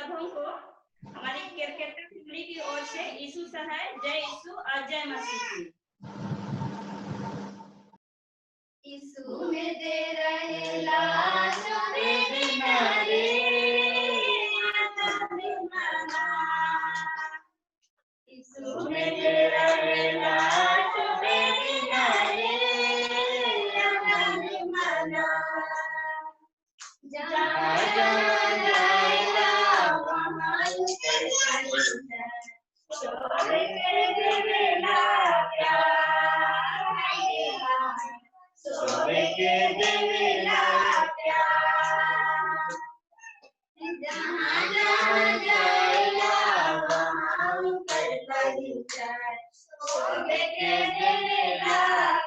सबों को हमारी केरकेटा फैमिली की ओर से यीशु सहाय, जय यीशु और जय मसीह की। यीशु में दे रहेला सबे किनारे आनंद मना। यीशु में दे रहेला सबे किनारे आनंद मना। जहाँ जहाँ जाएगा वहाँ उसके पवित्र छोड़ के देवेला प्यार है। छोड़ के देवेला प्यार। जहाँ जहाँ जाएगा वहाँ उसके पवित्र छोड़ के देवेला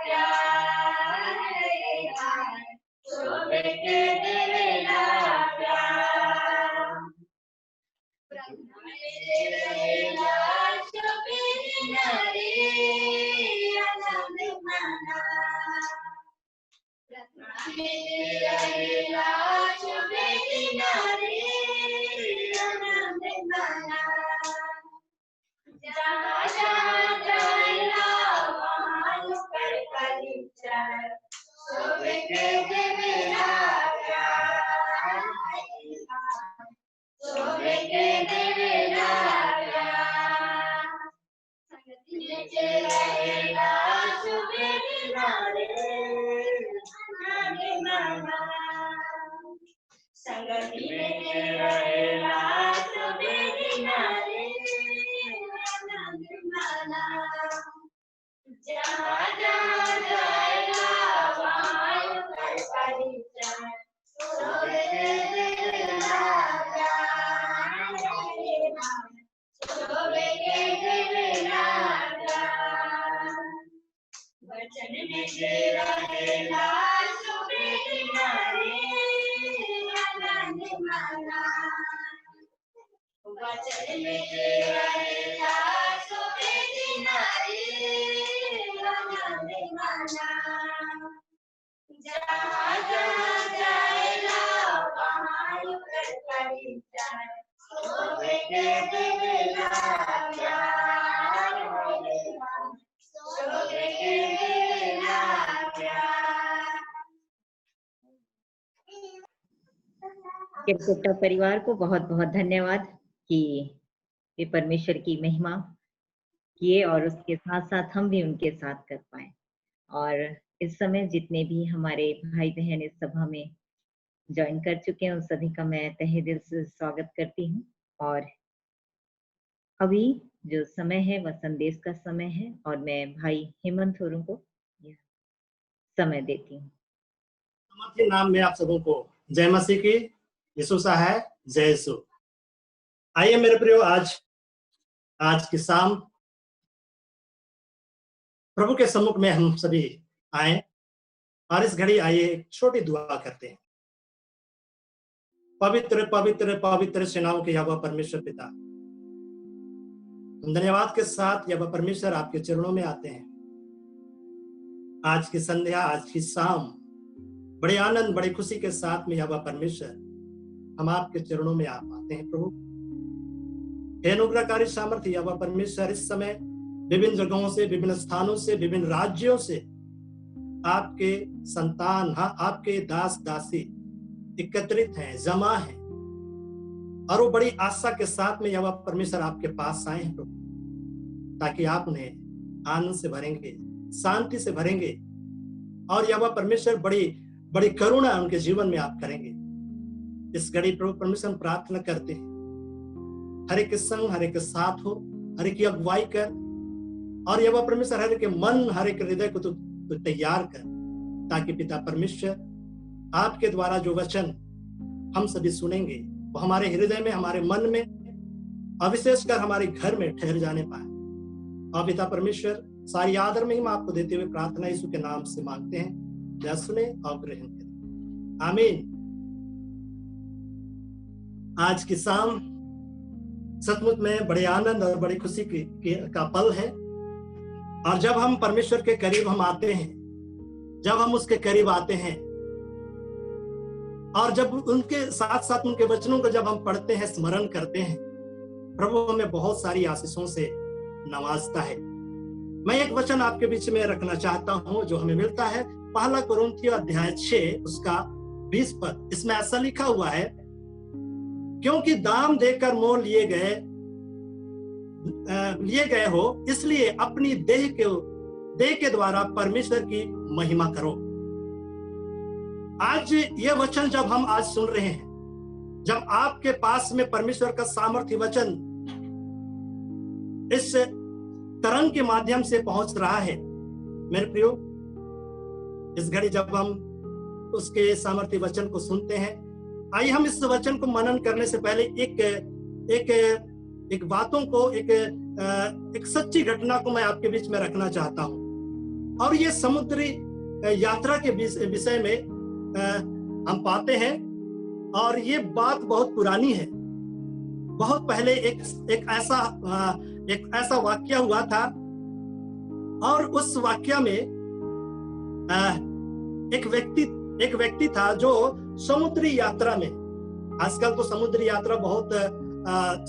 प्यार है। छोड़ के देवेला प्यार। ब्रह्मा में रहेला सबे किनारे आनंद मना। ब्रह्मा में रहेला सबे किनारे आनंद मना। जहाँ जहाँ जाएगा वहाँ उसका परिचय छोड़ के देवेला प्यार है। छोड़ के देवेला प्यार। संगति में रहेला सबे किनारे आनंद मना। संगति में रहेला सबे किनारे आनंद मना। जहाँ जहाँ जाएगा वहाँ उसका परिचय छोड़ के देवेला प्यार है। छोड़ के देवेला प्यार। वचन में दे रहेला सबे किनारे आनंद मना। वचन में दे रहेला सबे किनारे आनंद मना। जहाँ जहाँ जाएगा वहाँ उसका परिचय छोड़ के देवेला प्यार है। छोड़ के देवेला प्यार। केरकेटा परिवार को बहुत बहुत धन्यवाद कि वे परमेश्वर की महिमा किए और उसके साथ साथ हम भी उनके साथ कर पाए। और इस समय जितने भी हमारे भाई बहन इस सभा में ज्वाइन कर चुके हैं उन सभी का मैं तहे दिल से स्वागत करती हूँ। और अभी जो समय है वह संदेश का समय है और मैं भाई हेमंत होरू को यह समय देती हूँ। के नाम में आप सबों को जय मसीह की, यीशु सहाय, जय यीशु। आइए मेरे प्रियो, आज की शाम प्रभु के सम्मुख में हम सभी आए और इस घड़ी आइए एक छोटी दुआ करते हैं। पवित्र पवित्र पवित्र सेनाओं के यहोवा परमेश्वर पिता, हम धन्यवाद के साथ यहोवा परमेश्वर आपके चरणों में आते हैं। आज की संध्या, आज की शाम बड़े आनंद बड़े खुशी के साथ में यहोवा परमेश्वर हम आपके चरणों में आप आते हैं। प्रभु हे अनुग्रहकारी सामर्थ्य यहोवा परमेश्वर, इस समय विभिन्न जगहों से, विभिन्न स्थानों से, विभिन्न राज्यों से आपके संतान, हाँ आपके दास दासी एकत्रित हैं, जमा हैं और वो बड़ी आशा के साथ में यहोवा परमेश्वर आपके पास आए हैं प्रभु, ताकि आप उन्हें आनंद से भरेंगे, शांति से भरेंगे और यहोवा परमेश्वर बड़ी बड़ी करुणा उनके जीवन में आप करेंगे। इस घड़ी प्रभु परमेश्वर हम प्रार्थना करते हैं, हर एक के संग, हर एक के साथ हो, हर एक की अगुवाई कर और यहोवा परमेश्वर हर एक के मन, हर एक हृदय को तो तैयार कर, ताकि पिता परमेश्वर आपके द्वारा जो वचन हम सभी सुनेंगे वो हमारे हृदय में, हमारे मन में और विशेषकर हमारे घर में ठहर जाने पाए। और पिता परमेश्वर सारी आदर में हम आपको देते हुए प्रार्थना यीशु के नाम से मांगते हैं, जय सुने और ग्रहण करें, आमीन। आज की शाम सचमुच में बड़े आनंद और बड़ी खुशी का पल है। और जब हम परमेश्वर के करीब हम आते हैं, जब हम उसके करीब आते हैं और जब उनके साथ साथ उनके वचनों को जब हम पढ़ते हैं, स्मरण करते हैं, प्रभु हमें बहुत सारी आशीषों से नवाजता है। मैं एक वचन आपके बीच में रखना चाहता हूं जो हमें मिलता है, पहला कुरिन्थियों अध्याय 6 उसका 20 पद। इसमें ऐसा लिखा हुआ है, क्योंकि दाम देकर मोल लिए गए हो, इसलिए अपनी देह के द्वारा परमेश्वर की महिमा करो। आज ये वचन जब हम आज सुन रहे हैं, जब आपके पास में परमेश्वर का सामर्थ्य वचन इस तरंग के माध्यम से पहुंच रहा है, मेरे प्रियो, इस घड़ी जब हम उसके सामर्थ्य वचन को सुनते हैं, आइए हम इस वचन को मनन करने से पहले एक बातों को, एक सच्ची घटना को मैं आपके बीच में रखना चाहता हूं। और ये समुद्री यात्रा के विषय में हम पाते हैं, और ये बात बहुत पुरानी है। बहुत पहले एक ऐसा वाक्य हुआ था, और उस वाक्य में एक व्यक्ति था जो समुद्री यात्रा में, आजकल तो समुद्री यात्रा बहुत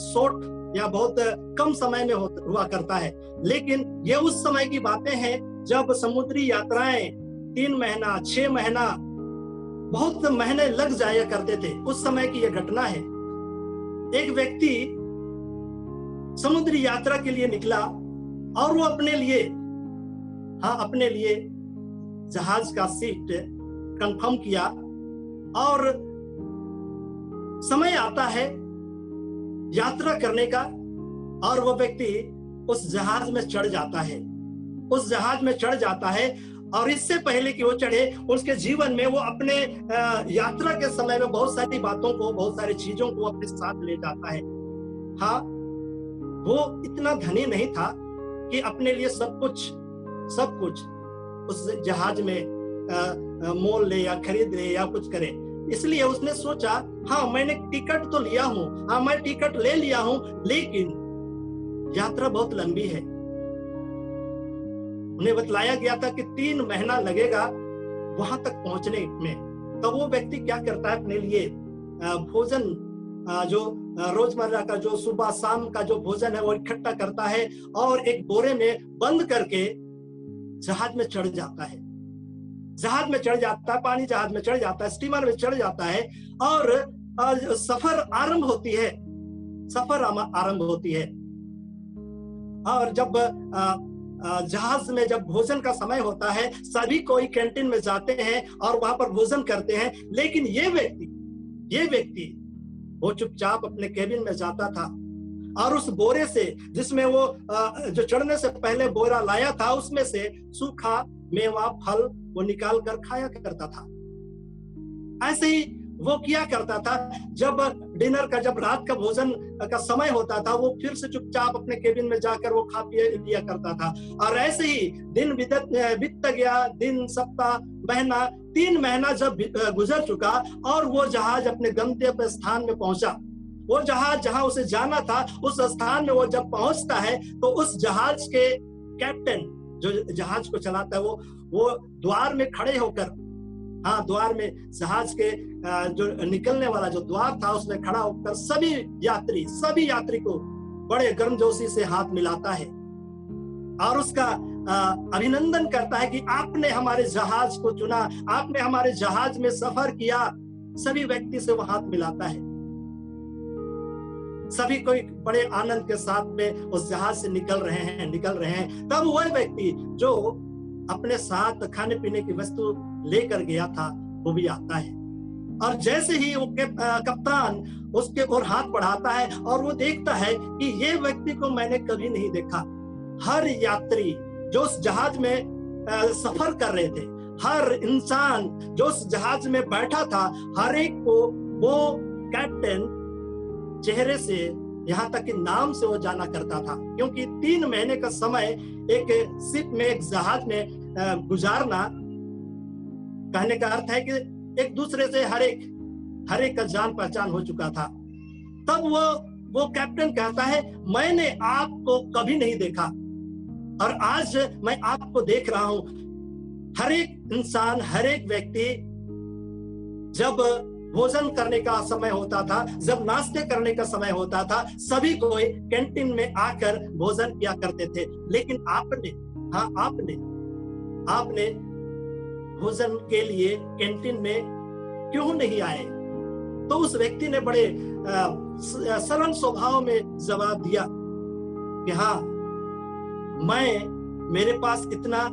शॉर्ट या बहुत कम समय में हुआ करता है, लेकिन ये उस समय की बातें हैं जब समुद्री यात्राएं 3 महीना 6 महीना बहुत महीने लग जाया करते थे। उस समय की यह घटना है। एक व्यक्ति समुद्री यात्रा के लिए निकला, और वो अपने लिए जहाज का सीट कंफर्म किया, और समय आता है यात्रा करने का, और वो व्यक्ति उस जहाज में चढ़ जाता है। और इससे पहले कि वो चढ़े, उसके जीवन में वो अपने यात्रा के समय में बहुत सारी बातों को, बहुत सारी चीजों को अपने साथ ले जाता है। हाँ, वो इतना धनी नहीं था कि अपने लिए सब कुछ उस जहाज में मोल ले या खरीद ले या कुछ करे। इसलिए उसने सोचा, हाँ मैंने टिकट तो लिया हूं, हाँ मैं टिकट ले लिया हूं, लेकिन यात्रा बहुत लंबी है। उन्हें बतलाया गया था कि 3 महीना लगेगा वहां तक पहुंचने में। तो वो व्यक्ति क्या करता है, अपने लिए भोजन, जो रोजमर्रा का जो सुबह शाम का जो भोजन है वो इकट्ठा करता है, और एक बोरे में बंद करके जहाज में चढ़ जाता है। पानी जहाज में चढ़ जाता है, स्टीमर में चढ़ जाता है, और सफर आरंभ होती है। और जब जहाज में जब भोजन का समय होता है, सभी कोई कैंटीन में जाते हैं और वहां पर भोजन करते हैं, लेकिन ये व्यक्ति वो चुपचाप अपने केबिन में जाता था, और उस बोरे से, जिसमें वो जो चढ़ने से पहले बोरा लाया था, उसमें से सूखा मेवा फल वो निकाल कर खाया करता था। ऐसे ही वो किया करता था। जब डिनर का, जब रात का भोजन का समय होता था, वो फिर से चुपचाप अपने केबिन में जाकर वो खा पिया करता था। और ऐसे ही दिन बीतता गया, दिन, सप्ताह, महीना, 3 महीना जब गुजर चुका, और वो जहाज अपने गंतव्य स्थान में पहुंचा। वो जहाज जहां उसे जाना था, उस स्थान में वो जब पहुंचता है, तो उस जहाज के कैप्टन, जो जहाज को चलाता है, वो द्वार में खड़े होकर, द्वार में, जहाज के जो निकलने वाला जो द्वार था उसमें खड़ा होकर सभी यात्री को बड़े गर्मजोशी से हाथ मिलाता है, और उसका अभिनंदन करता है कि आपने हमारे जहाज को चुना, आपने हमारे जहाज में सफर किया। सभी व्यक्ति से वो हाथ मिलाता है। सभी कोई बड़े आनंद के साथ में उस जहाज से निकल रहे हैं। तब वह व्यक्ति जो अपने साथ खाने पीने की वस्तु लेकर गया था, वो भी आता है, और जैसे ही वो कप्तान उसके ओर हाथ बढ़ाता है, और वो देखता है कि ये व्यक्ति को मैंने कभी नहीं देखा। हर यात्री जो उस जहाज में सफर कर रहे थे, हर इंसान जो उस जहाज में बैठा था, हर एक को वो कैप्टन चेहरे से, यहाँ तक कि नाम से वो जाना करता था, क्योंकि 3 महीने का समय एक शिप में, एक जहाज में गुजारना, कहने का अर्थ है कि एक दूसरे से हर एक का जान पहचान हो चुका था। तब वो कैप्टन कहता है, मैंने आपको कभी नहीं देखा, और आज मैं आपको देख रहा हूं। हर एक इंसान, हर एक व्यक्ति जब भोजन करने का समय होता था, जब नाश्ते करने का समय होता था, सभी कोई कैंटीन में आकर भोजन किया करते थे। लेकिन आपने भोजन के लिए कैंटीन में क्यों नहीं आए? तो उस व्यक्ति ने बड़े सरल स्वभाव में जवाब दिया कि हाँ, मेरे पास इतना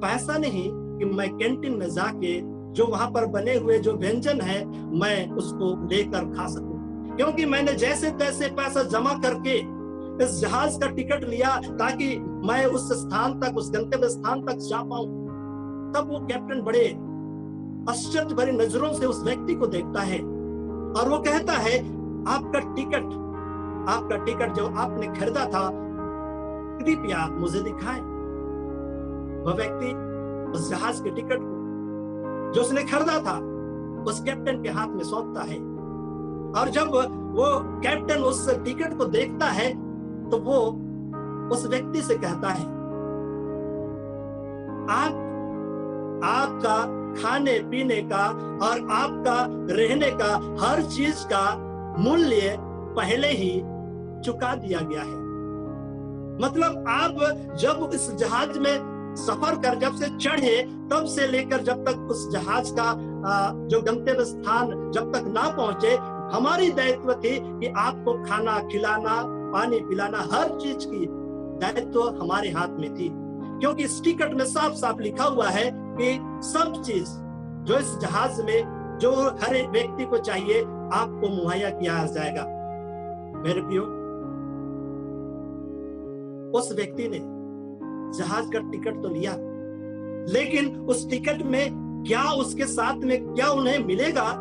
पैसा नहीं कि मैं कैंटीन में जाके जो वहां पर बने हुए जो व्यंजन है मैं उसको लेकर खा सकूं, क्योंकि मैंने जैसे तैसे पैसा जमा करके इस जहाज का टिकट लिया ताकि मैं उस स्थान तक, उस गंतव्य स्थान तक जा पाऊं। तब वो कैप्टन बड़े आश्चर्य भरी नजरों से उस व्यक्ति को देखता है और वो कहता है, आपका टिकट जो आपने खरीदा था, कृपया मुझे दिखाएं। वह व्यक्ति उस जहाज के टिकट को जो उसने खरीदा था उस कैप्टन के हाथ में सौंपता है, और जब वो कैप्टन उस टिकट को देखता है तो वो उस व्यक्ति से कहता है, आपका खाने पीने का और आपका रहने का हर चीज का मूल्य पहले ही चुका दिया गया है। मतलब आप जब इस जहाज में सफर कर जब से चढ़े तब से लेकर जब तक उस जहाज का जो गंतव्य स्थान जब तक ना पहुंचे, हमारी दायित्व थी कि आपको खाना खिलाना, पानी पिलाना, हर चीज की दायित्व हमारे हाथ में थी, क्योंकि इस टिकट में साफ साफ लिखा हुआ है कि सब चीज जो इस जहाज में जो हर एक व्यक्ति को चाहिए आपको मुहैया किया जाएगा। मेरे प्रियो, उस व्यक्ति ने जहाज का टिकट तो लिया, लेकिन उस टिकट में क्या उसके साथ में क्या उन्हें मिलेगा,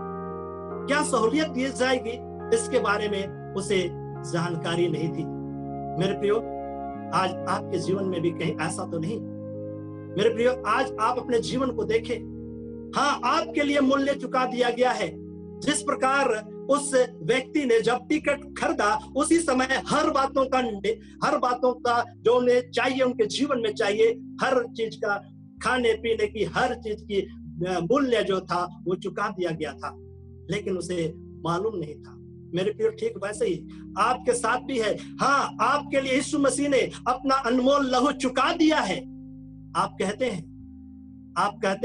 क्या सहूलियत दी जाएगी, इसके बारे में उसे जानकारी नहीं थी। मेरे प्रियो, आज आपके जीवन में भी कहीं ऐसा तो नहीं? मेरे प्रियो, आज आप अपने जीवन को देखें। हाँ, आपके लिए मूल्य चुका दिया गया है। जिस प्रकार उस व्यक्ति ने जब टिकट खरीदा उसी समय हर बातों का जो उन्हें चाहिए, उनके जीवन में चाहिए, हर चीज का, खाने पीने की हर चीज की मूल्य जो था वो चुका दिया गया था, लेकिन उसे मालूम नहीं था। मेरे प्रिय, ठीक वैसे ही आपके साथ भी है। हाँ, आपके लिए यीशु मसीह ने अपना अनमोल लहू चुका दिया है। आप कहते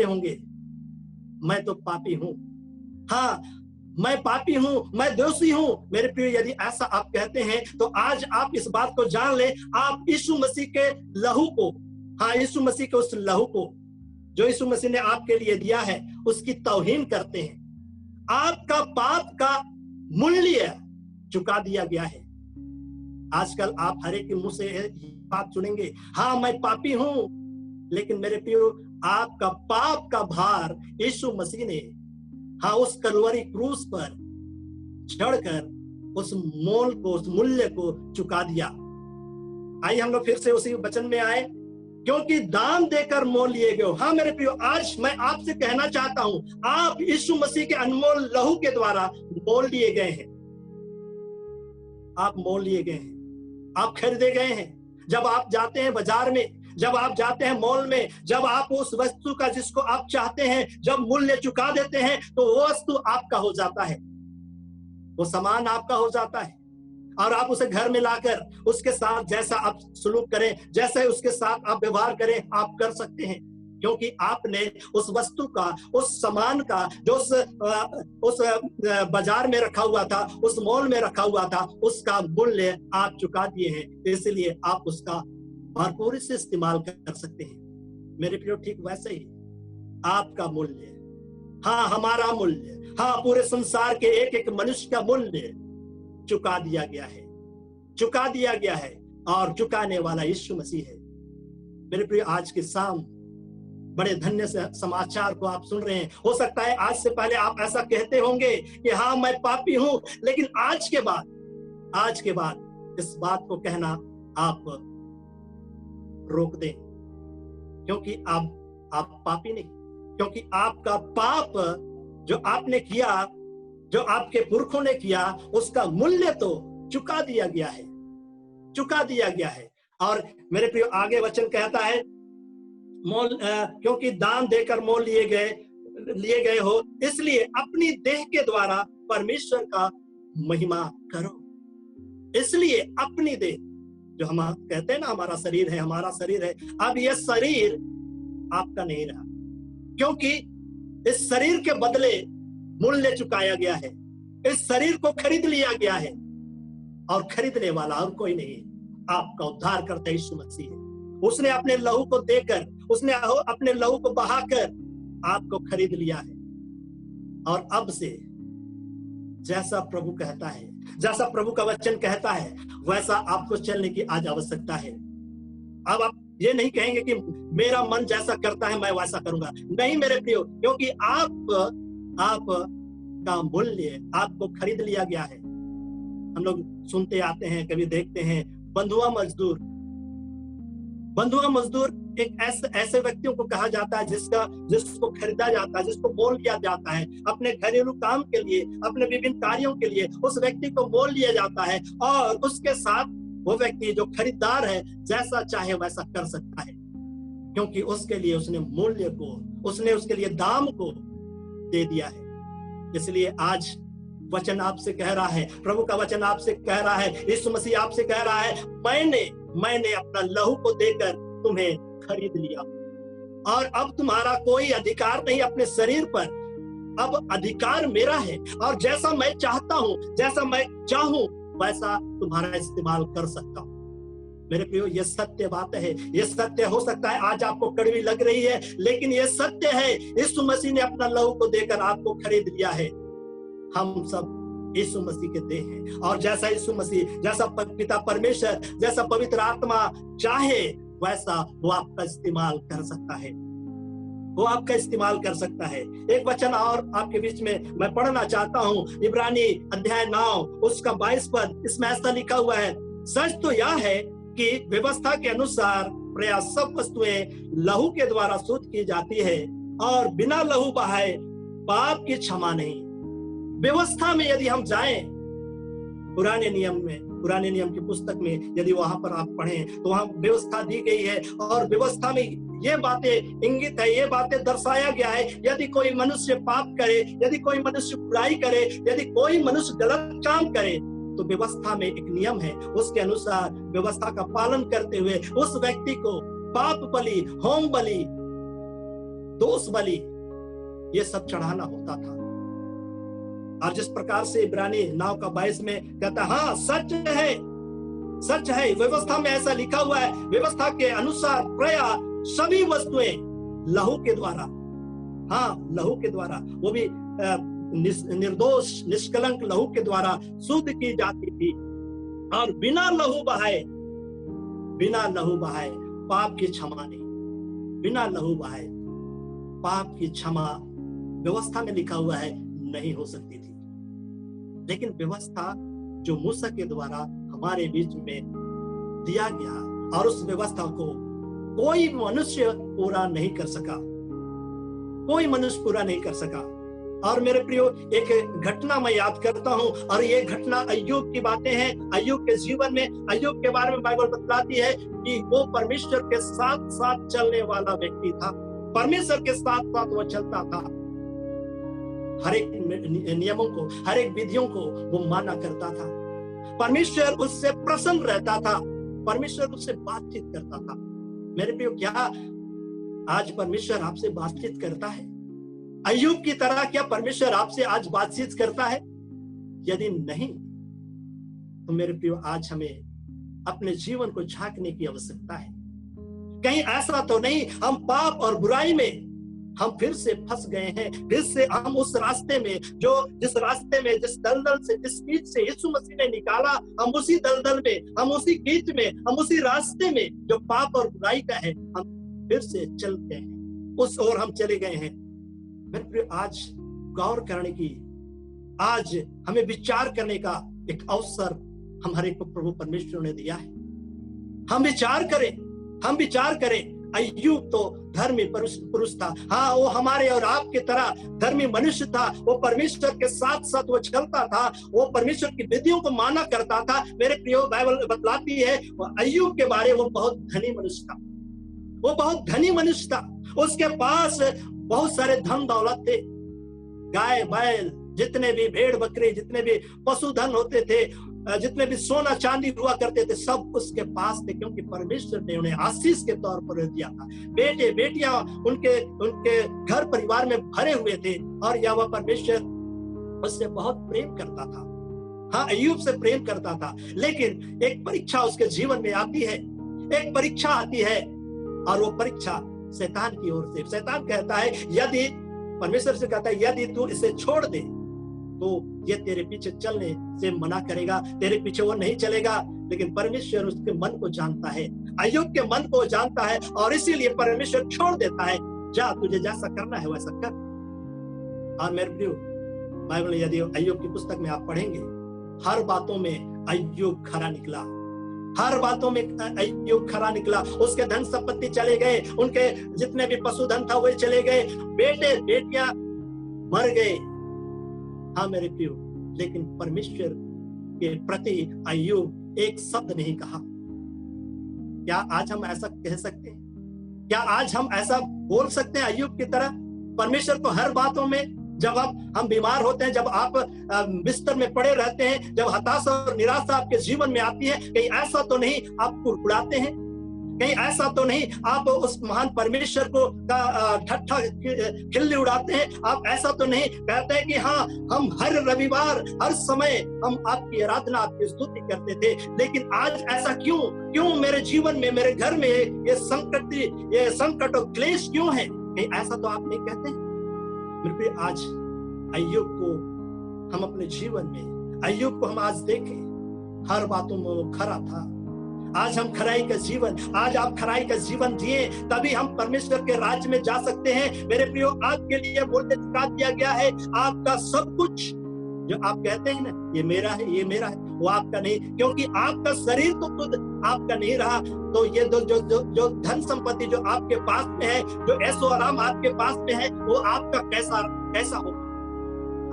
होंगे, मैं तो पापी हूं। हाँ, मैं पापी हूं, मैं दोषी हूं। मेरे प्रिय, यदि ऐसा आप कहते हैं तो आज आप इस बात को जान ले, आप यीशु मसीह के लहू को, हाँ, यीशु मसीह के उस लहू को जो यीशु मसीह ने आपके लिए दिया है, उसकी तौहीन करते हैं। आपका पाप का मूल्य चुका दिया गया है। आजकल आप हर एक के मुंह से बात सुनेंगे, हाँ मैं पापी हूं, लेकिन मेरे प्रियो, आपका पाप का भार यीशु मसीह ने, हाँ, उस कलवरी क्रूस पर चढ़कर उस मोल को, उस मूल्य को चुका दिया। आइए हम लोग फिर से उसी वचन में आए, क्योंकि दाम देकर मोल लिए गए। हाँ मेरे प्रियो, आज मैं आपसे कहना चाहता हूं, आप यीशु मसीह के अनमोल लहू के द्वारा मोल लिए गए हैं। आप मोल लिए गए हैं, आप खरीदे गए हैं। जब आप जाते हैं बाजार में, जब आप जाते हैं मॉल में, जब आप उस वस्तु का जिसको आप चाहते हैं जब मूल्य चुका देते हैं, तो वो वस्तु आपका हो जाता है, वो सामान आपका हो जाता है, और आप उसे घर में लाकर उसके साथ जैसा आप सलूक करें, जैसे उसके साथ आप व्यवहार करें, आप कर सकते हैं, क्योंकि आपने उस वस्तु का, उस सामान का, जो उस बाजार में रखा हुआ था, उस मॉल में रखा हुआ था, उसका मूल्य आप चुका दिए हैं, इसलिए आप उसका भरपूरी से इस्तेमाल कर सकते हैं। मेरे प्रियो, ठीक वैसे ही आपका मूल्य, हाँ हमारा मूल्य, हाँ पूरे संसार के एक एक मनुष्य का मूल्य चुका दिया गया है, और चुकाने वाला यीशु मसीह है। मेरे प्रिय, आज के शाम बड़े धन्य से समाचार को आप सुन रहे हैं। हो सकता है आज से पहले आप ऐसा कहते होंगे कि हाँ मैं पापी हूं, लेकिन आज के बाद इस बात को कहना आप रोक दें, क्योंकि आप पापी नहीं, क्योंकि आपका पाप जो आपने किया, जो आपके पुरखों ने किया, उसका मूल्य तो चुका दिया गया है। और मेरे प्रिय, आगे वचन कहता है, मोल क्योंकि दान देकर मोल लिए गए, लिए गए हो, इसलिए अपनी देह के द्वारा परमेश्वर का महिमा करो। इसलिए अपनी देह, जो हम कहते हैं ना हमारा शरीर है, हमारा शरीर है, अब यह शरीर आपका नहीं रहा, क्योंकि इस शरीर के बदले मूल्य चुकाया गया है। इस शरीर को खरीद लिया गया है और खरीदने वाला और कोई नहीं, आपका उद्धार करता यीशु मसीह है। उसने अपने लहू को देकर, उसने अपने लहू को बहाकर आपको खरीद लिया है। और अब से जैसा प्रभु कहता है, जैसा प्रभु का वचन कहता है, वैसा आपको चलने की आज आवश्यकता है। अब आप ये नहीं कहेंगे कि मेरा मन जैसा करता है मैं वैसा करूंगा, नहीं मेरे प्रियो, क्योंकि आप का मूल्य आपको खरीद लिया गया है। हम लोग सुनते आते हैं, कभी देखते हैं, बंधुआ मजदूर। बंधुआ मजदूर एक ऐसे व्यक्तियों को कहा जाता है जिसको खरीदा जाता है, जिसको मोल लिया जाता है अपने घरेलू काम के लिए, अपने विभिन्न कार्यों के लिए। उस व्यक्ति को मोल लिया जाता है और उसके साथ वो व्यक्ति जो खरीदार है जैसा चाहे वैसा कर सकता है, क्योंकि उसके लिए उसने मूल्य को, उसने उसके लिए दाम को दे दिया है। इसलिए आज वचन आपसे कह रहा है, प्रभु का वचन आपसे कह रहा है, यीशु मसीह आपसे कह रहा है, मैंने अपना लहू को देकर तुम्हें खरीद लिया और अब तुम्हारा कोई अधिकार नहीं अपने शरीर पर, अब अधिकार मेरा है और जैसा मैं चाहता हूं, जैसा मैं चाहूं वैसा तुम्हारा इस्तेमाल कर सकता हूं। मेरे प्रियो, ये सत्य बात है। ये सत्य हो सकता है आज आपको कड़वी लग रही है, लेकिन ये सत्य है। यीशु मसीह ने अपना लहू को देकर आपको खरीद लिया है। हम सब यीशु मसीह के देह हैं और जैसा यीशु मसीह, जैसा पिता परमेश्वर, जैसा पवित्र आत्मा चाहे वैसा वो आपका इस्तेमाल कर सकता है, वो आपका इस्तेमाल कर सकता है। एक वचन और आपके बीच में मैं पढ़ना चाहता हूँ, इब्रानी अध्याय 9 उसका 22 पद। इसमें ऐसा लिखा हुआ है, सच तो यह है कि व्यवस्था के अनुसार प्रायः सब वस्तुएं लहू के द्वारा शुद्ध की जाती है और बिना लहू बहाए पाप की क्षमा नहीं। व्यवस्था में यदि हम जाएं, पुराने नियम की पुस्तक में यदि वहां पर आप पढ़ें तो वहां व्यवस्था दी गई है और व्यवस्था में ये बातें इंगित है, ये बातें दर्शाया गया है, यदि कोई मनुष्य पाप करे, यदि कोई मनुष्य बुराई करे, यदि कोई मनुष्य गलत काम करे, तो व्यवस्था में एक नियम है, उसके अनुसार व्यवस्था का पालन करते हुए उस व्यक्ति को पाप बलि, होम बलि, दोष बलि ये सब चढ़ाना होता था। और जिस प्रकार से इब्रानी 9 का 22 में कहता, हाँ सच है, व्यवस्था में ऐसा लिखा हुआ है, व्यवस्था के अनुसार प्रायः सभी वस्तुएं लहू के द्वारा, हाँ लहू के द्वारा, वो भी निर्दोष निष्कलंक लहू के द्वारा शुद्ध की जाती थी और बिना लहू बहाए पाप की क्षमा नहीं। बिना लहू बहाए पाप की क्षमा व्यवस्था में लिखा हुआ है नहीं हो सकती थी। लेकिन व्यवस्था जो मूसा के द्वारा हमारे बीच में दिया गया और उस व्यवस्था को कोई मनुष्य पूरा नहीं कर सका, और मेरे प्रियो एक घटना मैं याद करता हूं और ये घटना अय्यूब की बातें हैं। अय्यूब के जीवन में, अय्यूब के बारे में बाइबल बतलाती है कि वो परमेश्वर के साथ साथ चलने वाला व्यक्ति था। परमेश्वर के साथ साथ वो चलता था, हर एक नियमों को, हर एक विधियों को वो माना करता था। परमेश्वर उससे प्रसन्न रहता था, परमेश्वर उससे बातचीत करता था। मेरे प्रियो, क्या आज परमेश्वर आपसे बातचीत करता है? अय्यूब की तरह क्या परमेश्वर आपसे आज बातचीत करता है? यदि नहीं तो मेरे प्रियो, आज हमें अपने जीवन को झांकने की आवश्यकता है। कहीं ऐसा तो नहीं हम पाप और बुराई में हम फिर से फंस गए हैं, फिर से हम उस रास्ते में, जिस दलदल से, जिस कीच से यीशु मसीह ने निकाला, हम उसी दलदल में, हम उसी कीच में, हम उसी रास्ते में जो पाप और बुराई का है, हम फिर से चल गए हैं, उस ओर हम चले गए हैं। आज गौर करने की, आज हमें विचार करने का एक अवसर हमारे को प्रभु परमेश्वर ने दिया है। हम विचार करें। अय्यूब तो धर्मी पुरुष था, हाँ वो हमारे और आपके तरह धर्मी मनुष्य था। वो परमेश्वर के साथ साथ वो चलता था, वो परमेश्वर की विधियों को माना करता था। मेरे प्रियो, बाइबल बतलाती है अय्यूब के बारे वो बहुत धनी मनुष्य था, वो बहुत धनी मनुष्य था। उसके पास बहुत सारे धन दौलत थे, गाय बैल, जितने भी भेड़ बकरी, जितने भी पशुधन होते थे, जितने भी सोना चांदी हुआ करते थे, सब उसके पास थे, क्योंकि परमेश्वर ने उन्हें आशीष के तौर पर दिया था। बेटे बेटियां उनके घर परिवार में भरे हुए थे, और यह परमेश्वर उससे बहुत प्रेम करता था। हाँ, अय्यूब से प्रेम करता था, लेकिन एक परीक्षा उसके जीवन में आती है, एक परीक्षा आती है, और वो परीक्षा शैतान की ओर से। शैतान कहता है, यदि परमेश्वर से कहता है, यदि तू इसे छोड़ दे तो ये तेरे पीछे चलने से मना करेगा, तेरे पीछे वो नहीं चलेगा। लेकिन परमेश्वर उसके मन को जानता है, अय्यूब के मन को जानता है, और इसीलिए परमेश्वर छोड़ देता है, जा तुझे जैसा करना है वैसा कर। और मेरे प्रियो, बाइबल यदि अय्यूब की पुस्तक में आप पढ़ेंगे, हर बातों में अय्यूब खरा निकला, हर बातों में अय्यूब खरा निकला। उसके धन संपत्ति चले गए, उनके जितने भी पशुधन था वो चले गए, बेटे बेटियां मर गए। हाँ मेरे प्रियो, लेकिन परमेश्वर के प्रति अय्यूब एक शब्द नहीं कहा। क्या आज हम ऐसा कह सकते हैं? क्या आज हम ऐसा बोल सकते हैं अय्यूब की तरह? परमेश्वर को हर बातों में, जब हम बीमार होते हैं, जब आप बिस्तर में पड़े रहते हैं, जब हताशा और निराशा आपके जीवन में आती है, कहीं ऐसा तो नहीं आप कुड़कुड़ाते हैं? कहीं ऐसा तो नहीं आप उस महान परमेश्वर को ठट्ठा खिल्ली उड़ाते हैं? आप ऐसा तो नहीं कहते हैं कि हाँ, हम हर रविवार हर समय हम आपकी आराधना, आपकी स्तुति करते थे, लेकिन आज ऐसा क्यों मेरे जीवन में, मेरे घर में ये संकट और क्लेश क्यों है? कहीं ऐसा तो आप नहीं कहते? मेरे आज अय्यूब को हम अपने जीवन में, अय्यूब को हम आज देखें, हर बातों में वो खरा था। आज हम खराई का जीवन, आज आप खराई का जीवन जिए, तभी हम परमेश्वर के राज्य में जा सकते हैं। मेरे प्रियो, आपके लिए बोलते सिखा दिया गया है, आपका सब कुछ जो आप कहते हैं ना, ये मेरा है, ये मेरा है, वो आपका नहीं, क्योंकि आपका शरीर तो खुद आपका नहीं रहा। तो ये जो धन संपत्ति जो आपके पास में है, जो ऐशो आराम आपके पास में है, वो आपका कैसा होगा?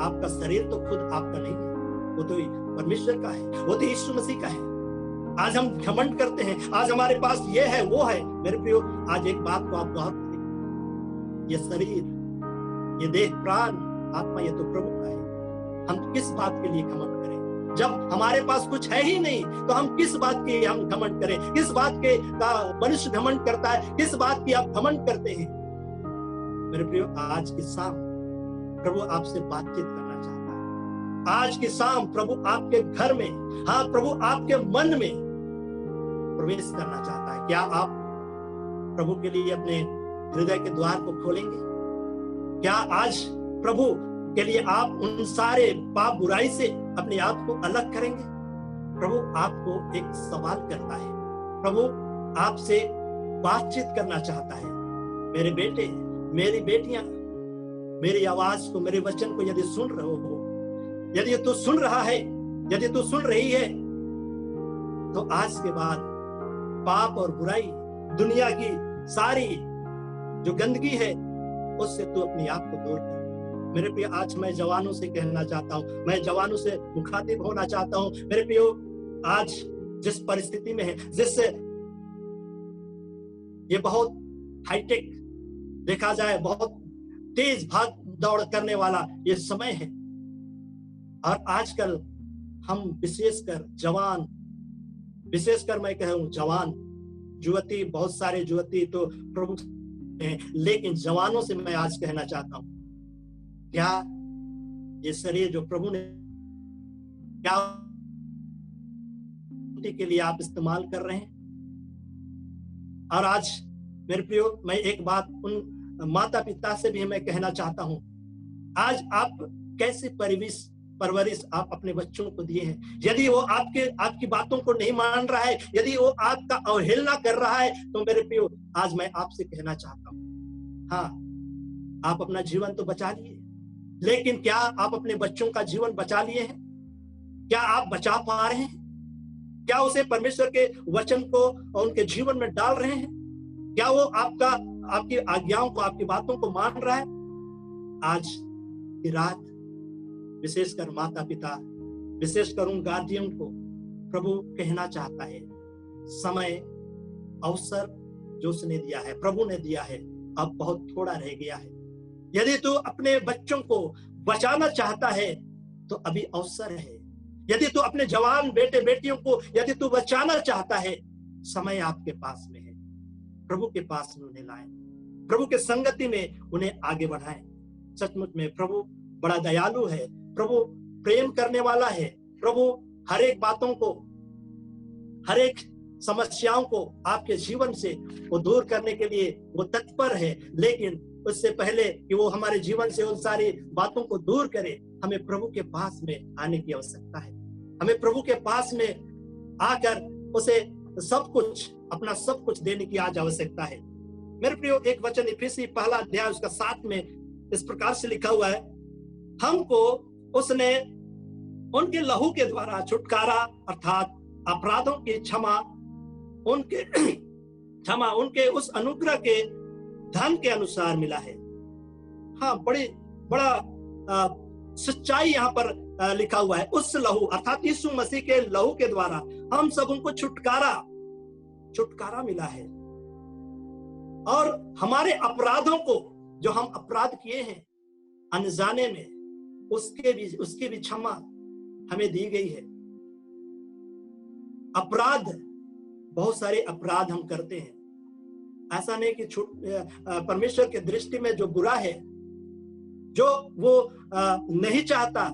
आपका शरीर तो खुद आपका नहीं है, वो तो परमेश्वर का है, वो तो यीशु मसीह का है। आज हम घमंड करते हैं, आज हमारे पास ये है, वो है। मेरे प्रियो, आज एक बात को आप गौर करें, ये शरीर, ये देह, प्राण, आत्मा, ये तो प्रभु का है। हम किस बात के लिए घमंड करें? जब हमारे पास कुछ है ही नहीं, तो हम किस बात की हम घमंड करें? किस बात के का मनुष्य घमंड करता है? किस बात की आप घमंड करते हैं? मेरे प्रियो, आज की शाम प्रभु आपसे बातचीत करना चाहता है। आज की शाम प्रभु आपके घर में, हाँ प्रभु आपके मन में प्रवेश करना चाहता है। क्या आप प्रभु के लिए अपने हृदय के द्वार को खोलेंगे? क्या आज प्रभु के लिए आप उन सारे पाप बुराई से अपने आप को अलग करेंगे? प्रभु आपको एक सवाल करता है, प्रभु आपसे बातचीत करना चाहता है। मेरे बेटे, मेरी बेटियां, मेरी आवाज को, मेरे वचन को यदि सुन रहे हो, यदि तू सुन रहा है, यदि तू सुन रही है, तो आज के बाद पाप और बुराई, दुनिया की सारी जो गंदगी है, उससे तू अपने आप को दूर कर। मेरे प्रिय, आज मैं जवानों से कहना चाहता हूं, मैं जवानों से मुखातिब होना चाहता हूं। मेरे प्रियो, आज जिस परिस्थिति में है, जिससे ये बहुत हाईटेक देखा जाए, बहुत तेज भाग दौड़ करने वाला ये समय है, और आजकल हम विशेषकर जवान, विशेषकर मैं कहूं जवान, युवती, बहुत सारे युवती तो प्रभु हैं, लेकिन जवानों से मैं आज कहना चाहता हूं, क्या ये शरीर जो प्रभु ने, क्या के लिए आप इस्तेमाल कर रहे हैं? और आज मेरे प्रियो, मैं एक बात उन माता पिता से भी मैं कहना चाहता हूं, आज आप कैसे परवरिश आप अपने बच्चों को दिए हैं? यदि वो आपकी बातों को नहीं मान रहा है, यदि वो आपका अवहेलना कर रहा है, तो मेरे प्रियो, आज मैं आपसे कहना चाहता हूं, हाँ, आप अपना जीवन तो बचा लिए, लेकिन क्या आप अपने बच्चों का जीवन बचा लिए हैं? क्या आप बचा पा रहे हैं? क्या उसे परमेश्वर के वचन को उनके जीवन में डाल रहे हैं? क्या वो आपकी आज्ञाओं को, आपकी बातों को मान रहा है? आज की रात विशेषकर माता पिता, विशेषकर उन गार्जियन को प्रभु कहना चाहता है, समय, अवसर जो उसने दिया है, प्रभु ने दिया है, अब बहुत थोड़ा रह गया है। यदि तू अपने बच्चों को बचाना चाहता है तो अभी अवसर है। यदि तू अपने जवान बेटे बेटियों को यदि तू बचाना चाहता है, समय आपके पास में है। प्रभु के पास में उन्हें लाएं, प्रभु के संगति में उन्हें आगे बढ़ाएं। सचमुच में प्रभु बड़ा दयालु है, प्रभु प्रेम करने वाला है, प्रभु हर एक बातों को, हर एक समस्याओं को आपके जीवन से वो दूर करने के लिए वो तत्पर है। लेकिन उससे पहले कि वो हमारे जीवन से उन सारी बातों को दूर करे, हमें प्रभु के पास में आने की आवश्यकता है। हमें प्रभु के पास में आकर उसे सब कुछ, अपना सब कुछ देने की आज आवश्यकता है। मेरे प्रियो, एक वचन इफिसी 1 अध्याय उसका 7 में इस प्रकार से लिखा हुआ है, हमको उसने उनके लहू के द्वारा छुटकारा अर्थात अपराधों की क्षमा, उनके उस अनुग्रह के धन के अनुसार मिला है। हाँ, बड़ा सच्चाई यहाँ पर लिखा हुआ है। उस लहू अर्थात यीशु मसीह के लहू के द्वारा हम सब उनको छुटकारा मिला है। और हमारे अपराधों को, जो हम अपराध किए हैं अनजाने में, उसकी भी क्षमा हमें दी गई है। अपराध, बहुत सारे अपराध हम करते हैं। ऐसा नहीं कि परमेश्वर के दृष्टि में जो बुरा है, जो वो नहीं चाहता,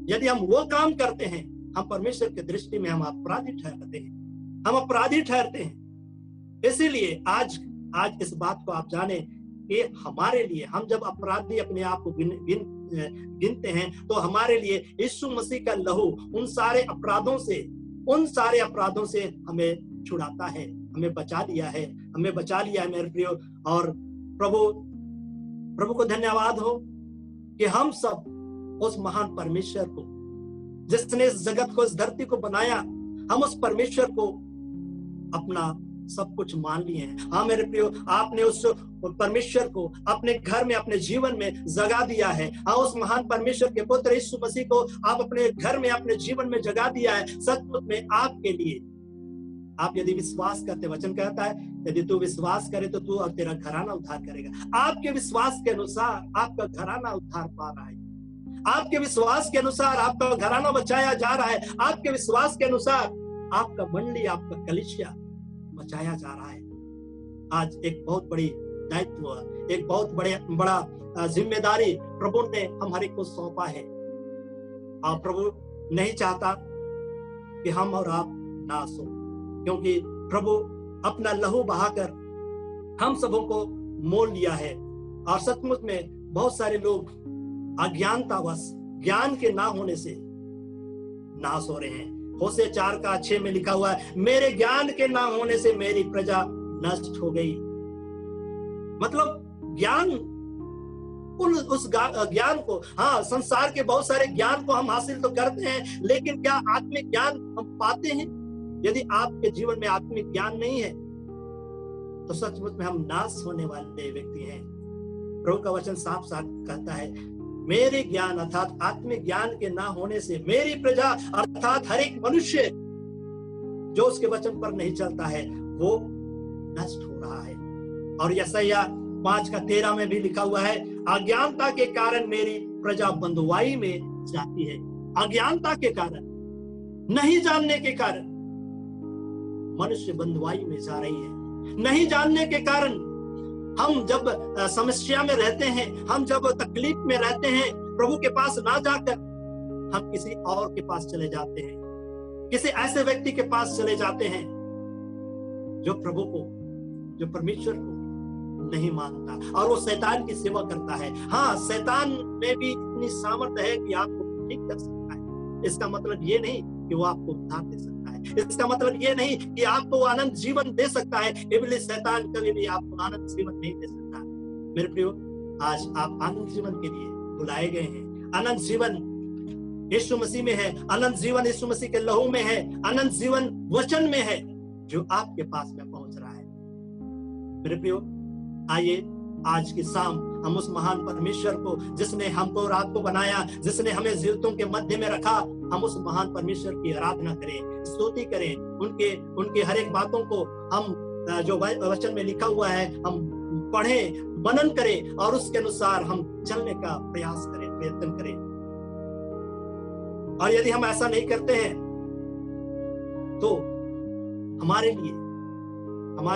यदि हम वो काम करते हैं, हम परमेश्वर के दृष्टि में हम अपराधी ठहरते हैं। इसीलिए आज इस बात को आप जाने कि हमारे लिए, हम जब अपराधी अपने आप को गिनते हैं, तो हमारे लिए यीशु मसीह का लहू उन सारे अपराधों से हमें छुड़ाता है, हमें बचा लिया है मेरे प्रियो। और प्रभु को धन्यवाद हो कि हम सब उस महान परमेश्वर को, जिसने इस जगत को, इस धरती को बनाया, हम उस परमेश्वर को अपना सब कुछ मान लिए हैं। हाँ मेरे प्रियो, आपने उस परमेश्वर को अपने घर में, अपने जीवन में जगा दिया है। हाँ, उस महान परमेश्वर के पुत्र यीशु मसीह को आप अपने घर में, अपने जीवन में जगा दिया है। सचमुच में आपके लिए, आप यदि विश्वास करते, वचन कहता है यदि तू विश्वास करे तो तू और तेरा घराना उद्धार करेगा। आपके विश्वास के अनुसार आपका घराना उद्धार पा रहा है, आपके विश्वास के अनुसार आपका घराना बचाया जा रहा है, आपके विश्वास के अनुसार आपका मंडली, आपका कलीसिया बचाया जा रहा है। आज एक बहुत बड़ी दायित्व, एक बहुत बड़ा जिम्मेदारी प्रभु ने हम हर एक को सौंपा है। और प्रभु नहीं चाहता कि हम और आप नाश हो, क्योंकि प्रभु अपना लहू बहाकर हम सबों को मोल लिया है। और सचमुच में बहुत सारे लोग अज्ञानतावश, ज्ञान के ना होने से नाश हो रहे हैं। होशे 4:6 में लिखा हुआ है, मेरे ज्ञान के ना होने से मेरी प्रजा नष्ट हो गई। मतलब ज्ञान, उस ज्ञान को, हाँ, संसार के बहुत सारे ज्ञान को हम हासिल तो करते हैं, लेकिन क्या आत्मिक ज्ञान हम पाते हैं? यदि आपके जीवन में आत्मिक ज्ञान नहीं है तो सचमुच में हम नाश होने वाले व्यक्ति हैं। प्रभु का वचन साफ साफ कहता है, मेरे ज्ञान अर्थात आत्मिक ज्ञान के ना होने से मेरी प्रजा अर्थात हर एक मनुष्य जो उसके वचन पर नहीं चलता है वो नष्ट हो रहा है। और यशायाह 5:13 में भी लिखा हुआ है, अज्ञानता के कारण मेरी प्रजा बंधुआई में जाती है। अज्ञानता के कारण, नहीं जानने के कारण मनुष्य बंधुआई में जा रही है। नहीं जानने के कारण हम जब समस्या में रहते हैं, हम जब तकलीफ में रहते हैं, प्रभु के पास ना जाकर हम किसी और के पास चले जाते हैं, किसी ऐसे व्यक्ति के पास चले जाते हैं जो प्रभु को, जो परमेश्वर को नहीं मानता और वो शैतान की सेवा करता है। हाँ, शैतान में भी इतनी सामर्थ्य है कि आपको ठीक कर सकता है। इसका मतलब ये नहीं कि वो आपको उद्धार दे सकता है, इसका मतलब ये नहीं कि आपको आनंद जीवन दे सकता है। इब्लीस, शैतान कभी भी आपको आनंद जीवन नहीं दे सकता। मेरे प्रियो, आज आप आनंद जीवन के लिए बुलाए गए हैं। आनंद जीवन यीशु मसीह में है, आनंद जीवन यीशु मसीह के लहू में है, आनंद जीवन वचन में है जो आपके पास में पहुंच रहा है। मेरे प्रियो, आइए आज की शाम हम उस महान परमेश्वर को, जिसने हमको और आपको बनाया, जिसने हमें जीवितों के मध्य में रखा, हम उस महान परमेश्वर की आराधना करें, स्तुति करें, उनके हर एक बातों को हम, जो वचन में लिखा हुआ है, हम पढ़ें, मनन करें और उसके अनुसार हम चलने का प्रयास करें, प्रयत्न करें। और यदि हम ऐसा नहीं करते हैं तो हमारे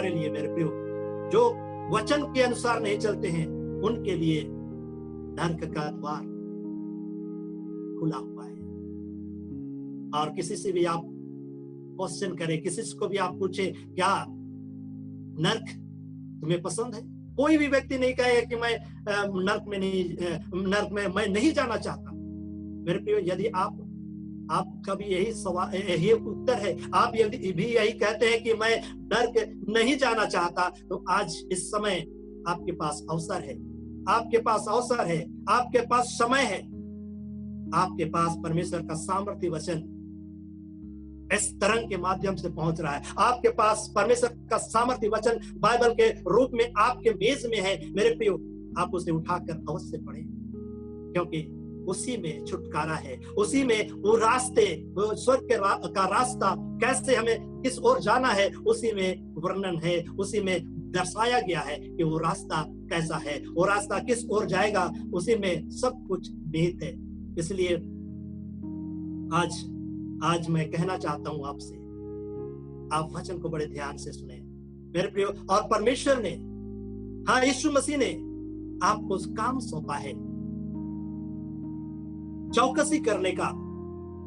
लिए मेरे प्रियो, जो वचन के अनुसार नहीं चलते हैं उनके लिए नरक का द्वार खुला हुआ है। और किसी से भी आप क्वेश्चन करें, किसी को भी आप पूछे क्या नरक तुम्हें पसंद है, कोई भी व्यक्ति नहीं कहेगा कि मैं नरक में मैं नहीं जाना चाहता। मेरे प्रियो, यदि आपका भी यही सवाल, यही उत्तर है, आप यदि भी यही कहते हैं कि मैं नरक नहीं जाना चाहता, तो आज इस समय आपके पास अवसर है, आपके पास अवसर है, आपके पास समय है, आपके पास परमेश्वर का सामर्थ्य वचन इस तरंग के माध्यम से पहुंच रहा है। आपके पास परमेश्वर का सामर्थ्य वचन बाइबल के रूप में आपके मेज में है। मेरे प्रियो, आप उसे उठाकर अवश्य पढ़ें, क्योंकि उसी में छुटकारा है, उसी में वो रास्ते, वो स्वर्ग का रास्ता कैसे हमें किस ओर जाना है, उसी में वर्णन है, उसी में दर्शाया गया है कि वो रास्ता कैसा है, वो रास्ता किस ओर जाएगा, उसी में सब कुछ निहित है। इसलिए आज मैं कहना चाहता हूं आपसे, आप वचन को बड़े ध्यान से सुने मेरे प्रियो। और परमेश्वर ने, हाँ, यीशु मसीह ने आपको काम सौंपा है, चौकसी करने का,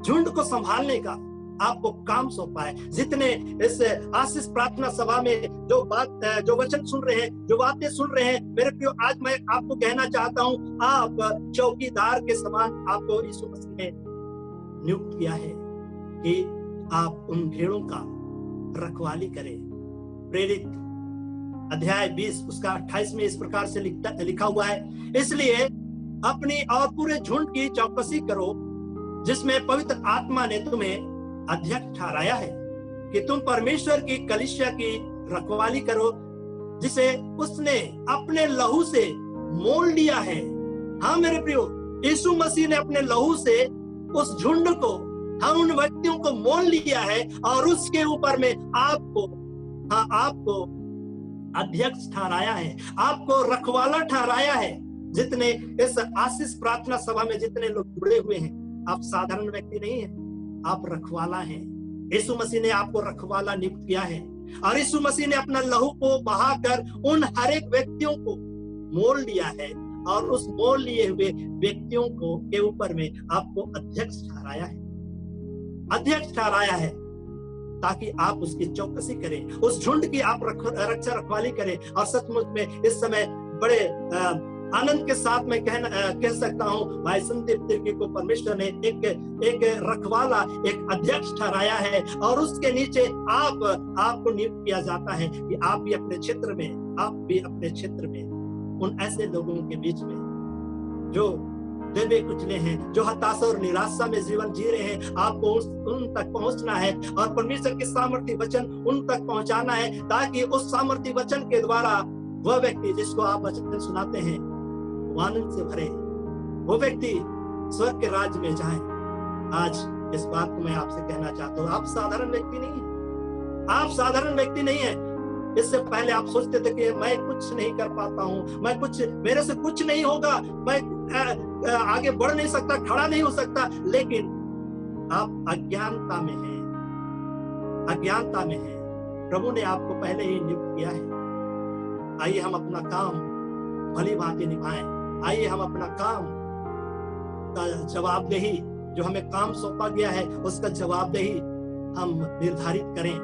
झुंड को संभालने का आपको काम सौंपा है। जितने इस आशीष प्रार्थना सभा में जो वचन सुन रहे हैं, जो बातें सुन रहे हैं, मेरे प्रियो, आज मैं आपको कहना चाहता हूं, आप चौकीदार के समान आपको यीशु मसीह ने नियुक्त किया है कि आप उन भेड़ों का रखवाली करें। प्रेरित अध्याय 20 उसका 28 में इस प्रकार से लिखा हुआ है, इसलिए अपनी और पूरे झुंड की चौकसी करो, जिसमें पवित्र आत्मा ने तुम्हें अध्यक्ष ठहराया है कि तुम परमेश्वर की कलीसिया की रखवाली करो, जिसे उसने अपने लहू से मोल लिया है। हाँ मेरे प्रियो, यीशु मसीह ने अपने लहू से उस झुंड को, हम उन व्यक्तियों को मोल लिया है और उसके ऊपर में आपको अध्यक्ष ठहराया है, आपको रखवाला ठहराया है। जितने इस आशीष प्रार्थना सभा में जितने लोग जुड़े हुए हैं, आप साधारण व्यक्ति नहीं हैं, आप रखवाला हैं। यीशु मसीह ने आपको रखवाला नियुक्त किया है और यीशु मसीह ने अपना लहू को बहाकर उन हर एक व्यक्तियों को मोल लिया है और उस मोल लिए हुए व्यक्तियों को के ऊपर में आपको अध्यक्ष ठहराया है, ताकि आप उसकी चौकसी करें, उस झुंड की आप रक्षा रखवाली करें। और सचमुच में इस समय बड़े आनंद के साथ मैं कह सकता हूं, भाई संदीप तिर्की को परमेश्वर ने एक रखवाला, एक अध्यक्ष ठहराया है और उसके नीचे आपको नियुक्त किया जाता है कि आप भी अपने क्षेत्र में उन ऐसे लोगों के बीच में जो दबे कुचले हैं, जो हताशा और निराशा में जीवन जी रहे हैं, आपको उन तक पहुंचना है और परमेश्वर के सामर्थ्य वचन उन तक पहुंचाना है, ताकि उस सामर्थ्य वचन के द्वारा वह व्यक्ति जिसको आप वचन सुनाते हैं आनंद से भरे, वो व्यक्ति स्वर्ग के राज्य में जाए। आज इस बात को मैं आपसे कहना चाहता हूँ, आप साधारण व्यक्ति नहीं है, आप साधारण व्यक्ति नहीं है। इससे पहले आप सोचते थे कि मैं कुछ नहीं कर पाता हूँ, मेरे से कुछ नहीं होगा, मैं आगे बढ़ नहीं सकता, खड़ा नहीं हो सकता, लेकिन आप अज्ञानता में है। प्रभु ने आपको पहले ही नियुक्त किया है। आइए हम अपना काम भली भांति निभाएं। आइए हम अपना काम का जवाबदेही, जो हमें काम सौंपा गया है, उसका जवाबदेही हम निर्धारित करें,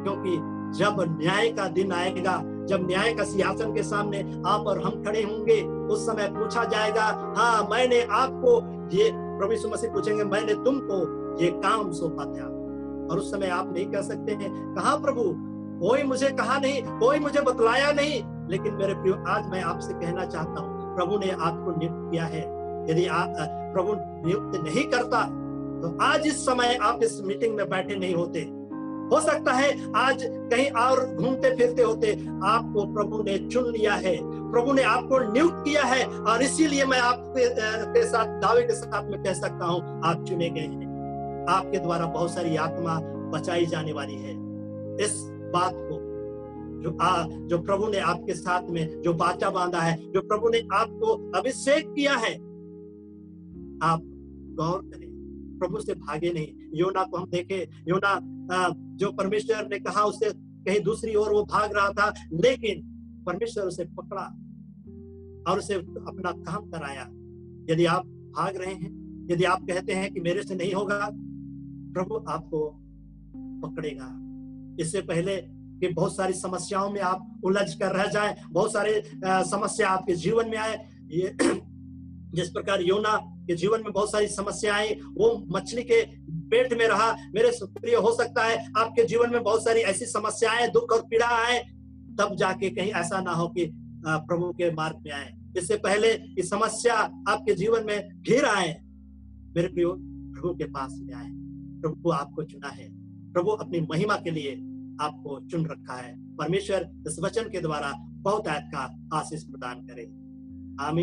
क्योंकि जब न्याय का दिन आएगा, जब न्याय का सिंहासन के सामने आप और हम खड़े होंगे, उस समय पूछा जाएगा, हाँ मैंने आपको ये, प्रभु यीशु मसीह पूछेंगे, मैंने तुमको ये काम सौंपा था। और उस समय आप नहीं कह सकते हैं, कहाँ प्रभु, कोई मुझे कहा नहीं, कोई मुझे बतलाया नहीं। लेकिन मेरे प्रियो, आज मैं आपसे कहना चाहता हूँ, प्रभु ने आपको नियुक्त किया है। यदि आप प्रभु नियुक्त नहीं करता तो आज इस समय आप इस मीटिंग में बैठे नहीं होते। हो सकता है आज कहीं और घूमते फिरते होते। आपको प्रभु ने चुन लिया है, प्रभु ने आपको नियुक्त किया है, और इसीलिए मैं आपके साथ दावे के साथ में कह सकता हूँ, आप चुने गए हैं। आपके द्वारा बहुत सारी आत्मा बचाई जाने वाली है। इस बात को जो प्रभु ने आपके साथ में जो वाचा बांधा है, जो प्रभु ने आपको अभिषेक किया है, आप गौर करें, प्रभु से भागे नहीं। योना को हम देखें, योना जो परमेश्वर ने कहा उससे कहीं दूसरी ओर वो भाग रहा था, लेकिन परमेश्वर उसे पकड़ा और उसे अपना काम कराया। यदि आप भाग रहे हैं, यदि आप कहते हैं कि मेरे से नहीं होगा, प्रभु आपको पकड़ेगा। इससे पहले कि बहुत सारी समस्याओं में आप उलझ कर रह जाएं, बहुत सारे समस्या आपके जीवन में आए, ये जिस प्रकार योना के जीवन में बहुत सारी समस्याएं, वो मछली के पेट में रहा। मेरे प्रिय, हो सकता है आपके जीवन में बहुत सारी ऐसी समस्याएं, दुख और पीड़ा आए, तब जाके कहीं ऐसा ना हो कि प्रभु के मार्ग में आए। इससे पहले कि समस्या आपके जीवन में घिर आए, मेरे प्रियो, प्रभु के पास में आए। प्रभु आपको चुना है, प्रभु अपनी महिमा के लिए आपको चुन रखा है। परमेश्वर इस वचन के द्वारा बहुत का आशीष प्रदान करे। आमीन।